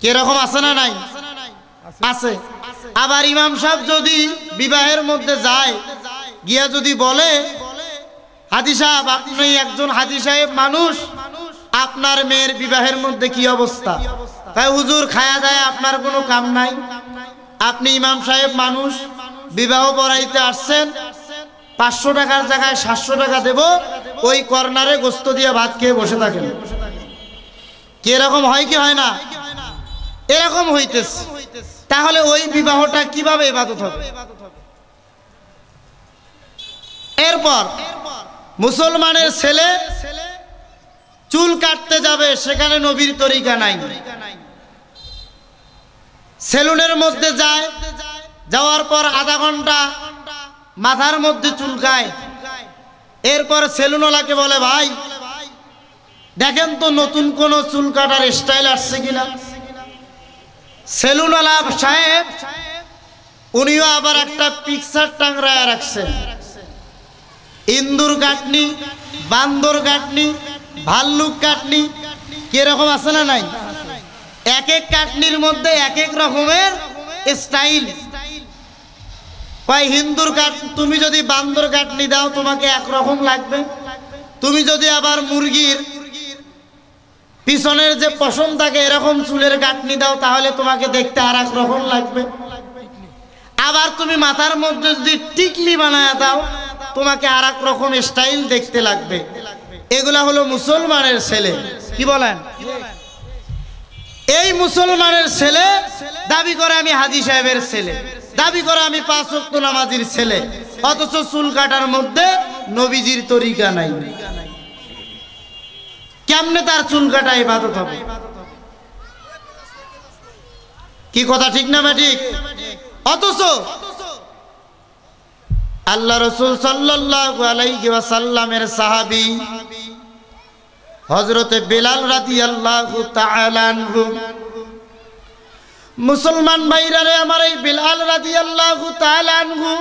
কিরকম আছে না নাই? আছে। আবার ইমাম সাহেব যদি বিবাহের মধ্যে যায়, গিয়া যদি বলে, হাজী সাহেব আপনি একজন হাজী সাহেব মানুষ, আপনার মেয়ের বিবাহের মধ্যে কি অবস্থা? তাই হুজুর খায়া যায় আপনার কোনো কাম নাই, আপনি ইমাম সাহেব মানুষ, বিবাহ পড়াইতে আসছেন, 500 টাকার জায়গায় 700 টাকা দেব, ওই কর্নারে গোস্ত দিয়ে ভাত খেয়ে বসে থাকেন। কি এরকম হয় কি হয় না? এরকম হইতেছে। তাহলে ওই বিবাহটা কিভাবে ইবাদত হবে? এরপর মুসলমানের ছেলে চুল কাটতে যাবে, সেখানে নবীর তরিকা নাই। সেলুনের মধ্যে যায়, যাওয়ার পর আধা ঘন্টা মাথার মধ্যে চুলকায়। এরপর সেলুনওয়ালাকে বলে, ভাই দেখেন তো নতুন কোন চুল কাটার স্টাইল আসছে কিনা। সেলুনওয়ালা সাহেব উনিও আবার একটা পিকচার টাংরায় রাখছেন, ইন্দুর কাটনি, বান্দর কাটনি, ভাল্লুক কাটনি, কিরকম আছে না নাই? এক এক কাটনির মধ্যে এক এক রকমের স্টাইল। হিন্দুর কাট, তুমি যদি বান্দর কাটনি দাও তোমাকে একরকম লাগবে, তুমি যদি আবার মুরগির পিছনের যে পশম থাকে এরকম চুলের কাটনি দাও তাহলে তোমাকে দেখতে আর এক রকম লাগবে। আবার তুমি মাথার মধ্যে যদি টিকলি বানায় দাও তোমাকে আর এক রকম স্টাইল দেখতে লাগবে। এগুলা হলো মুসলমানের ছেলে। কি বলেন? এই মুসলমানের ছেলে দাবি করে আমি হাজী সাহেবের ছেলে, দাবি করে আমি 5 ওয়াক্ত নামাজীর ছেলে, অথচ চুল কাটার মধ্যে নবীজির তরিকা নাই। কেমনে তার চুল কাটা ইবাদত হবে? কি কথা ঠিক না ঠিক? অথচ আল্লাহ রাসূল সাল্লাল্লাহু আলাইহি ওয়াসাল্লামের সাহাবী হযরতে বিলাল রাদিয়াল্লাহু তাআলা আনহু, মুসলমান ভাইরা রে আমার, এই বিলাল রাদিয়াল্লাহু তাআলা আনহু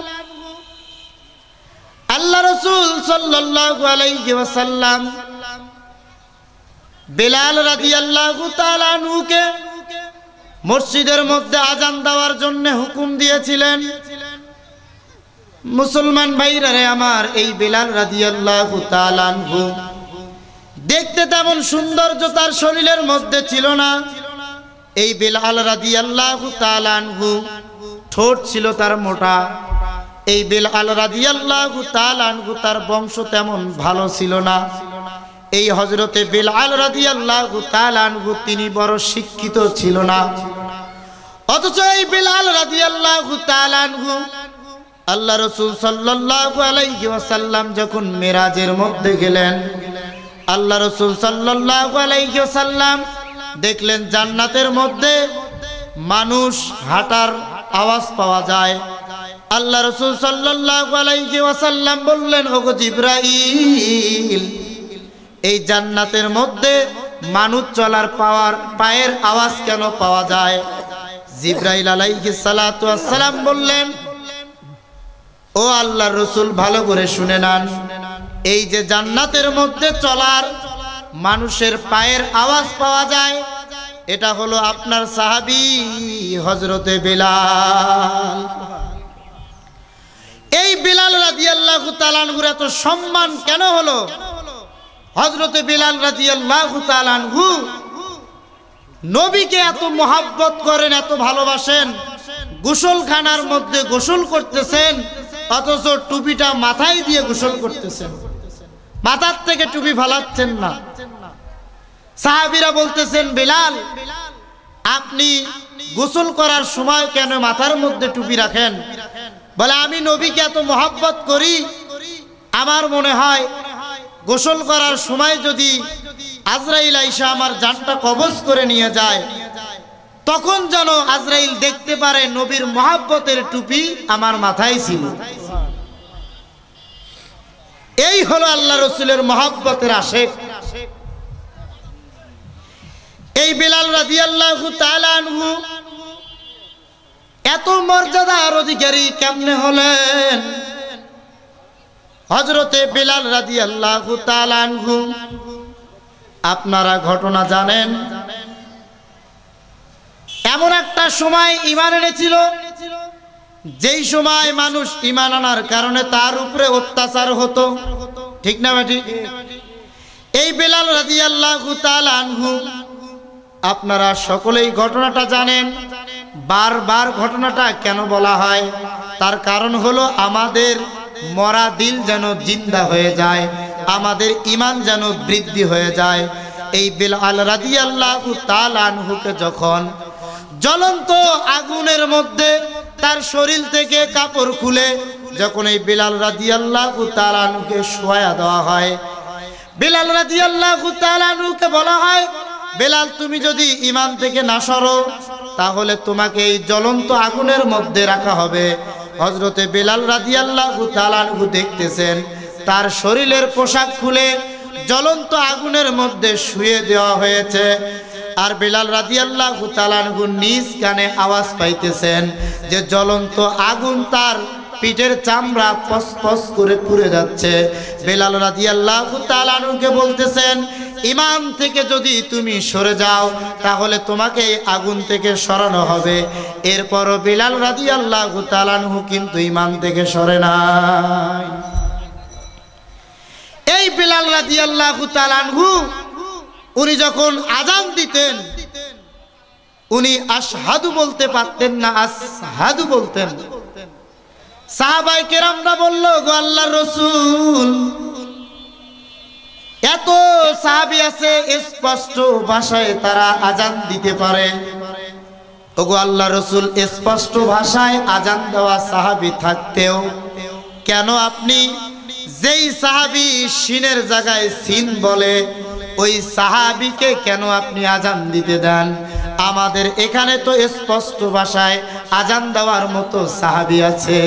আল্লাহ রাসূল সাল্লাল্লাহু আলাইহি ওয়াসাল্লাম বিলাল রাদিয়াল্লাহু তাআলা আনহুকে মসজিদের মধ্যে আজান দেওয়ার জন্য হুকুম দিয়েছিলেন। মুসলমান ভাইরা রে আমার, এই বিলাল রাদিয়াল্লাহু তাআলা আনহু দেখতে তেমন সৌন্দর্য তার শরীরের মধ্যে ছিল না। এই বিলাল রাদিয়াল্লাহু তাআলা আনহু ঠোঁট ছিল তার মোটা। এই বিলাল রাদিয়াল্লাহু তাআলা আনহু তার বংশ তেমন ভালো ছিল না। এই হযরতে বিলাল রাদিয়াল্লাহু তাআলা আনহু তিনি বড় শিক্ষিত ছিল না। অথচ এই বিলাল রাদিয়াল্লাহু তাআলা আনহু আল্লাহ রাসূল সাল্লাল্লাহু আলাইহি ওয়াসাল্লাম যখন মিরাজের মধ্যে গেলেন, আল্লাহ রাসূল সাল্লাল্লাহু আলাইহি ওয়াসাল্লাম দেখলেন জান্নাতের মধ্যে মানুষ হাঁটার আওয়াজ পাওয়া যায়। আল্লাহ রাসূল সাল্লাল্লাহু আলাইহি ওয়াসাল্লাম বললেন, ওগো জিবরাইল, এই জান্নাতের মধ্যে মানুষ চলার পায়ের আওয়াজ কেন পাওয়া যায়? জিবরাইল আলাইহিস সালাতু ওয়াস সালাম বললেন, ও আল্লাহর রাসূল ভালো করে শুনে নেন, এই যে জান্নাতের মধ্যে চলার মানুষের পায়ের আওয়াজ পাওয়া যায়, এটা হলো আপনার সাহাবী হযরতে বিলাল। এই বিলাল রাদিয়াল্লাহু তাআলা আনহুর এত সম্মান কেন হলো? হযরতে বিলাল রাদিয়াল্লাহু তাআলা আনহু নবীকে এত মহব্বত করেন, এত ভালোবাসেন, গোসলখানার মধ্যে গোসল করতেছেন, অথচ টুপিটা মাথায় দিয়ে গোসল করতেছেন, মাথার থেকে টুপি ফালাচ্ছেন না। সাহাবীরা বলতেছেন, বিলাল আপনি গোসল করার সময় কেন মাথার মধ্যে টুপি রাখেন? বলে, আমি নবীকে এত মহব্বত করি, আমার মনে হয় গোসল করার সময় যদি আজরাইল আইসা আমার জানটা কবজ করে নিয়ে যায়, তখন যেন আজরাইল দেখতে পারে নবীর মহব্বতের টুপি আমার মাথায় ছিল। এই হলো আল্লাহ রাসূলের মহব্বতের আশিক। এই বিলাল রাদিয়াল্লাহু তাআলা আনহু এত মর্যাদার অধিকারী কেমনে হলেন? হযরতে বিলাল রাদিয়াল্লাহু তাআলা আনহু, আপনারা ঘটনা জানেন, এমন একটা সময় ঈমান এনেছিল যেই সময় মানুষ ঈমান আনার কারণে তার উপরে অত্যাচার হতো, ঠিক না বেটি? এই বেলাল রাদিয়াল্লাহু তাআলা আনহু, আপনারা সকলেই ঘটনাটা জানেন। বারবার ঘটনাটা কেন বলা হয়? তার কারণ হলো আমাদের মরা দিল যেন জিন্দা হয়ে যায়, আমাদের ঈমান যেন বৃদ্ধি হয়ে যায়। এই বেলাল রাদিয়াল্লাহু তাআলা আনহুকে যখন জ্বলন্ত আগুনের মধ্যে তার শরীর থেকে কাপড় খুলে যখন এই বেলাল রাদিয়াল্লাহু তাআলা আনহুকে শোয়া দেওয়া হয়, বেলাল রাদিয়াল্লাহু তাআলা আনহুকে বলা হয়, বেলাল তুমি যদি ঈমান থেকে না সরো তাহলে তোমাকে এই জ্বলন্ত আগুনের মধ্যে রাখা হবে। হযরতে বেলাল রাদিয়াল্লাহু তাআলা আনহু দেখতেছেন তার শরীরের পোশাক খুলে জ্বলন্ত আগুনের মধ্যে শুয়ে দেওয়া হয়েছে। আর বেলাল রাদিয়াল্লাহু তাআলা আনহু নিজ কানে আওয়াজ পাইতেছেন যে জ্বলন্ত আগুন তার পিঠের চামড়া পসপস করে পুড়ে যাচ্ছে। বেলাল রাদিয়াল্লাহু তাআলা আনহুকে বলতেছেন, ঈমান থেকে যদি তুমি সরে যাও তাহলে তোমাকে এই আগুন থেকে সরানো হবে। এরপরও বেলাল রাদিয়াল্লাহু তাআলা আনহু কিন্তু ঈমান থেকে সরে নাই। এই বেলাল রাদিয়াল্লাহু তাআলা আনহু উনি যখন আযান দিতেন উনি আশহাদু বলতে পারতেন না, আসহাদু বলতেন। সাহাবায়ে কেরামরা বলল, গো আল্লাহর রাসূল, এত সাহাবী আছে স্পষ্ট ভাষায় তারা আযান দিতে পারে, ওগো আল্লাহর রাসূল স্পষ্ট ভাষায় আযান দেওয়া সাহাবী থাকতেও কেন আপনি যেই সাহাবী সিনের জায়গায় সিন বলে ওই সাহাবীকে কেন আপনি আযান দিতে দেন? আমাদের এখানে তো স্পষ্ট ভাষায় আযান দেওয়ার মতো সাহাবী আছে।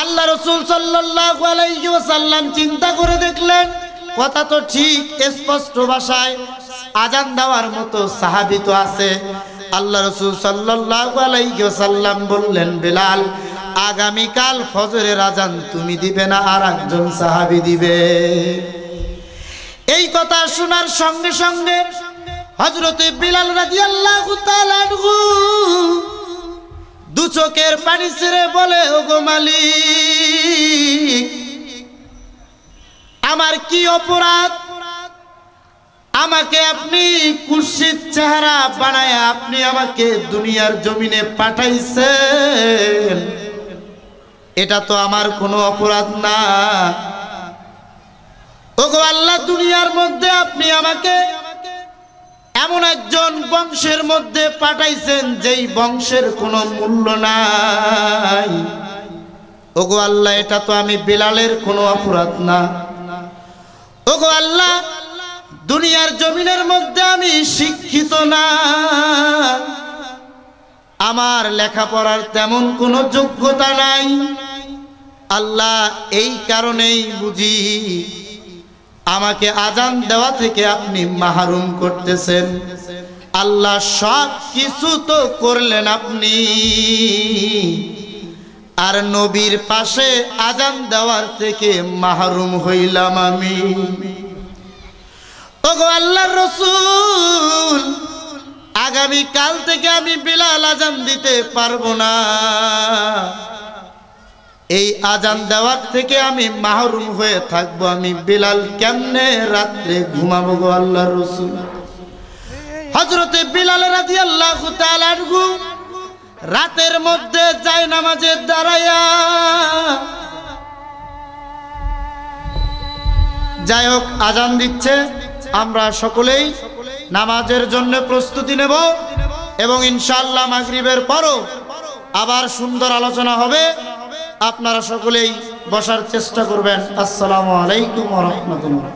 আল্লাহ রাসূল সাল্লাল্লাহু আলাইহি ওয়াসাল্লাম চিন্তা করে দেখলেন কথা তো ঠিক, স্পষ্ট ভাষায় আযান দেওয়ার মতো সাহাবী তো আছে। আল্লাহ রাসূল সাল্লাল্লাহু আলাইহি ওয়াসাল্লাম বললেন, বেলাল আগামীকাল ফজরের আযান তুমি দিবে না, আর একজন সাহাবী দিবে। এই কথা শোনার সঙ্গে সঙ্গে হযরতে বেলাল রাদিয়াল্লাহু তাআলা আনহু দু চোখের পানি ছেড়ে বলে, ওগো মালিক, আমার কি অপরাধ? আমাকে আপনি কুৎসিত চেহারা বানায় আপনি আমাকে দুনিয়ার জমিনে পাঠাইছেন, এটা তো আমার কোনো অপরাধ না। ওগো আল্লাহ, দুনিয়ার মধ্যে আপনি আমাকে এমন একজন বংশের মধ্যে পাঠাইছেন যেই বংশের কোনো মূল্য নাই। ওগো আল্লাহ, এটা তো আমি বেলালের কোনো অপরাধ না। ওগো আল্লাহ, দুনিয়ার জমিনের মধ্যে আমি শিক্ষিত না, আমার লেখাপড়ার তেমন কোনো যোগ্যতা নাই। আল্লাহ, এই কারণেই বুঝি আমাকে আযান দেওয়া থেকে আপনি মাহরুম করতেছেন। আল্লাহ, সব কিছু তো করলেন আপনি, আর নবীর পাশে আযান দেওয়ার থেকে মাহরুম হইলাম আমি। ওগো আল্লাহর রাসূল, আগামী কাল থেকে আমি বেলাল আযান দিতে পারবো না, এই আযান দেওয়ার থেকে আমি মাহরুম হয়ে থাকবো। আমি বেলাল কেমনে রাত্রে ঘুমাবো গো আল্লাহর রাসূল? হযরতে বেলাল রাদিয়াল্লাহু তাআলা আনহু রাতের মধ্যে যায় নামাজে দাঁড়ায়া, যাই হোক আযান দিচ্ছে, আমরা সকলেই নামাজের জন্য প্রস্তুতি নেব এবং ইনশাআল্লাহ মাগরিবের পরও আবার সুন্দর আলোচনা হবে। আপনারা সকলেই বসার চেষ্টা করবেন। আসসালামু আলাইকুম ওয়া রাহমাতুল্লাহ।